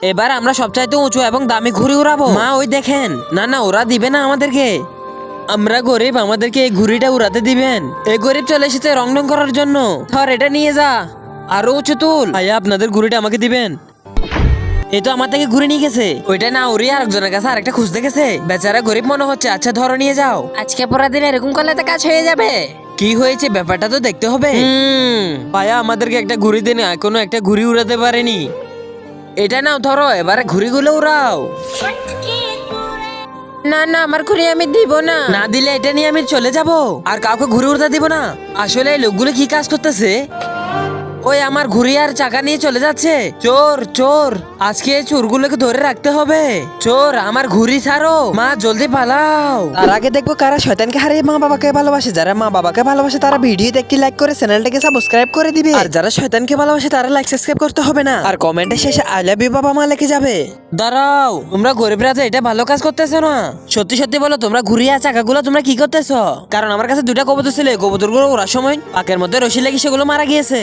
এবার আমরা সবচাইতে উঁচু এবং দামি ঘুড়ি উড়াবো। মা ওই দেখেন, না না ওরা দিবে না আমাদেরকে, আমরা গরিব, আমাদেরকে এই ঘুড়িটা উড়াতে দিবেন। এই গরিব চলে এসেছে রং ঢং করার জন্য। ধর এটা নিয়ে যা, আরো উঁচু তুল। ভাইয়া আপনাদের ঘুড়িটা আমাকে দিবেন। এই তো আমার থেকে ঘুরে নিয়ে গেছে, ওইটা না উড়িয়ে আরেকজনের কাছে আরেকটা খুঁজতে গেছে। বেচারা গরিব মনে হচ্ছে। আচ্ছা ধরো নিয়ে যাও। আজকে পরের দিন এরকম করলে তো কাজ হয়ে যাবে। কি হয়েছে ব্যাপারটা তো দেখতে হবে। ভাইয়া আমাদেরকে একটা ঘুড়ি দেন, কোনো একটা ঘুড়ি উড়াতে পারেনি। এটা নাও ধরো, এবারে ঘুড়িগুলো উড়াও। না না আমার ঘুড়ি আমি দিব না। না দিলে এটা নিয়ে আমি চলে যাব, আর কাউকে ঘুরে উড়তে দিব না। আসলে এই লোকগুলো কি কাজ করতেছে? ওই আমার ঘুড়ি আর চাকা নিয়ে চলে যাচ্ছে। চোর চোর, আজকে এই চোরগুলোকে ধরে রাখতে হবে। চোর আমার ঘুড়ি ছাড়ো, মা জলদি পালাও। তার আগে দেখবো কারা শয়তানকে হারিয়ে মা বাবাকে ভালোবাসে। যারা মা বাবাকে ভালোবাসে তারা ভিডিওতে একটি লাইক করে চ্যানেলটাকে সাবস্ক্রাইব করে দিবে। আর যারা শয়তানকে ভালোবাসে তারা লাইক সাবস্ক্রাইব করতে হবে না। আর কমেন্টের শেষে আই লাভ ইউ বাবা মা লিখে যাবে। দাঁড়াও, তোমরা গরিবরা তো এটা ভালো কাজ করতেছো না। সত্যি সত্যি বলো, তোমরা ঘুড়ি আর চাকাগুলো তোমরা কি করতেছো? কারণ আমার কাছে দুইটা কবুতর ছিল, কবুতরগুলো ওড়ার সময় পাকের মধ্যে রশি লেগে সেগুলো মারা গিয়েছে।